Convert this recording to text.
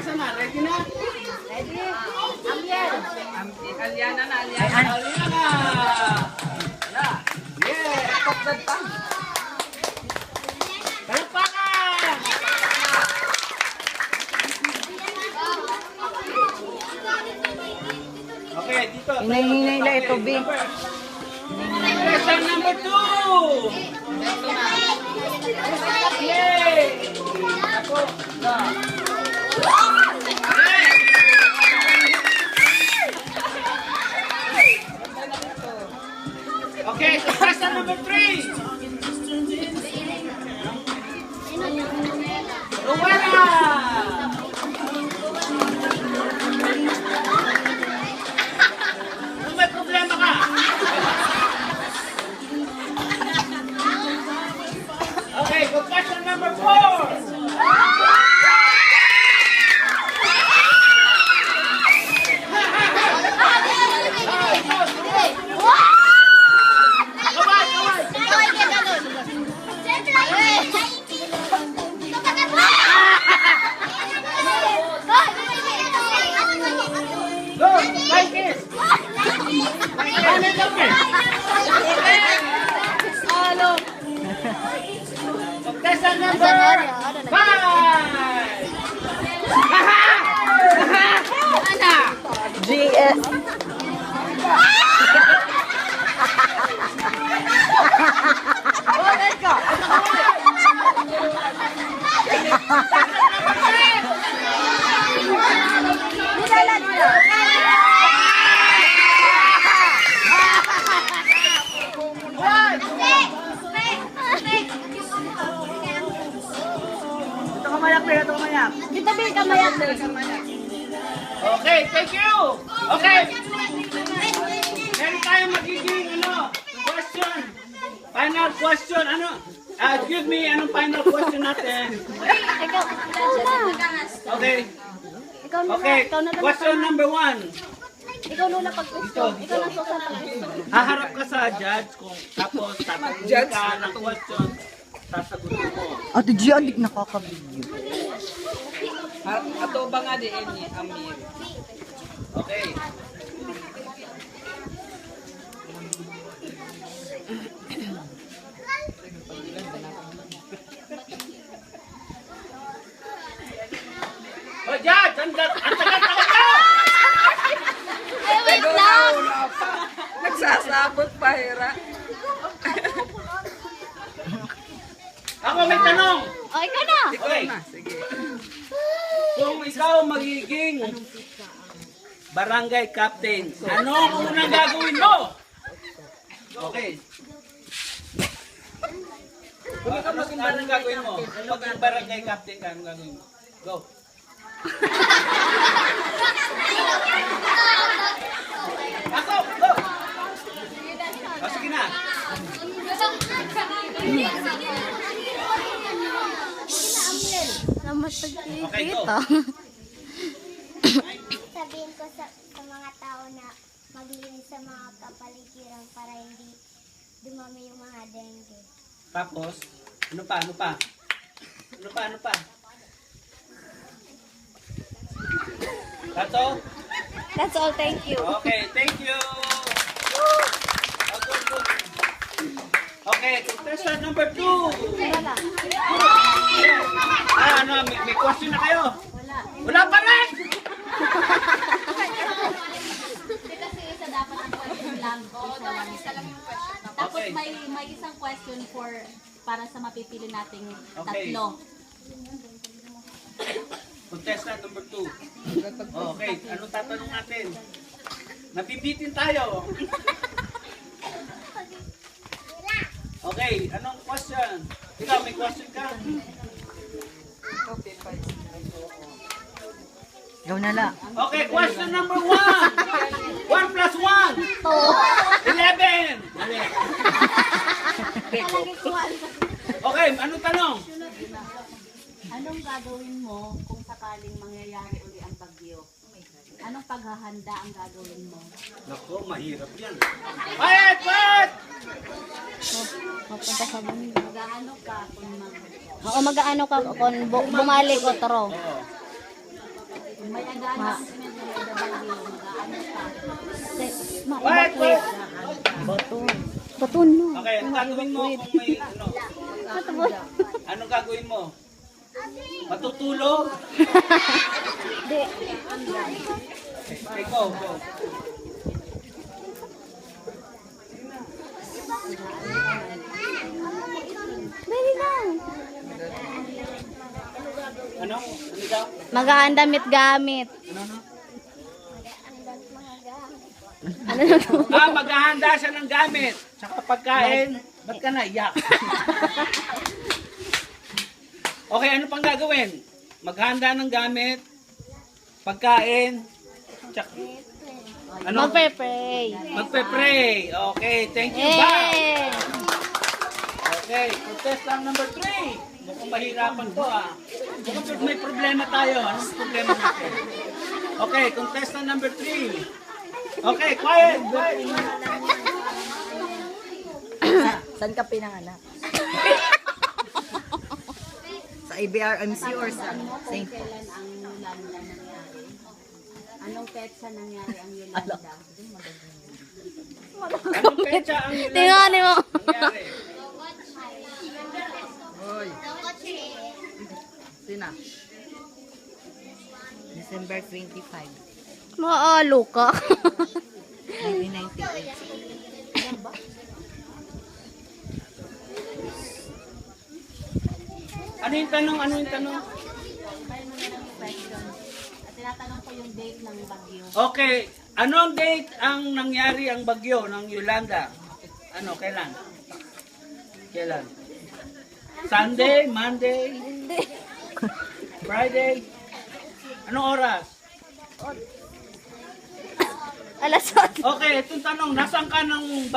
Asa na? Ready na? Ready? Amyer. Aliana na, Aliana. Aliana! Yeah! Pagdagpang. Palakpakan! Okay, dito. Hinay-hinay lang ito, B. Question number 2! Yay! Ako. Okay, so question number 3! Rowena! Kung may problema ka. Okay, go question number 4. Go, like it. Contestant number 5. GS. Dito, B, kamayak. Okay, thank you. Okay. Meron tayong magiging question. Final question. Give me anong final question natin. Ikaw na. Okay. Ikaw na. Okay. Ikaw na lang. Question number 1. Ikaw na pag-question. Ikaw na susunod pag-question. Haharap ka sa judge kung tapos tatanungin ka ng question. Sasagutin mo. Ate G, andik nakakabigyo. Ato ba nga din ni Amir? Okay. O judge, ang tagal-tagal ka! Wait lang! Nagsasabot pa, Hira. Ako may tanong. O, ikaw na. Okay. Sige. Kung ikaw magiging barangay captain, anong unang gagawin mo? Okay. Kung ikaw anong gagawin mo? Kung maging barangay captain ka, anong gagawin mo? Go. Ako, go. O, sige na. Naman Okay, go. pagkikita. Sabihin ko sa mga tao na maglinis sa mga kapaligiran para hindi dumami yung mga dengue. Tapos, ano pa? Ano pa? That's all? That's all, thank you. Okay, thank you. Good. Okay, contestant number 2. May question na kayo? Wala pa rin! Kasi isa dapat ang question lang. Isa lang yung question. Tapos Okay. may isang question para sa mapipili nating Okay. tatlo. Contestant number 2. Okay, anong tatanong natin? Nabibitin tayo. Okay, anong question? Ikaw, may question ka? Ikaw na lang. Okay, question number 1. 1 plus 1. 11. Okay, anong tanong? Anong gagawin mo kung sakaling mangyayari uli ang bagyo? Anong paghahanda ang gagawin mo? Naku, mahirap yan. Quiet! Mapunta sa bumi. Mag-ano ka kung Oo, mag-ano ka kung bumalik o taro. Oo. May agaan ang semento ng bagyo, gaano ka? Wait, wait. Baton mo. Okay, anong gagawin mo kung may ano? Anong gagawin mo? Matutulog? Okay, go, go. Dali lang. Ano? Ano daw? Magaan damit gamit. Ano na to? Maghahanda siya ng gamit. Tsaka pagkain. Ba't ka naiyak? Okay, ano pang gagawin? Maghahanda ng gamit. Pagkain. Tsaka, ano? Magpe-pray. Magpe-pray. Okay, thank you. Bye. Eh! Okay, contestant number 3. Mukhang mahirapan to Mukhang may problema tayo. Anong problema natin? Okay, contestant number 3. Okay, quiet, quiet. Saan ka pinanganak? Sa ABRMC or sa St. Paul? Kailan ang Yolanda nangyari? Anong petsa nangyari ang Yolanda? Anong petsa ang Tingnan mo. nangyari? Hoy. Sina? December 25, Maalo ka. 1998. Ano yung tanong? Ano yung tanong? Kaya mo na lang yung question. At tinatanong ko yung date ng bagyo. Okay, anong date ang nangyari ang bagyo ng Yolanda? Ano, kailan? Kailan? Sunday, Monday, Friday? Anong oras? Alas 8. Okay, itong tanong, nasaan ka ng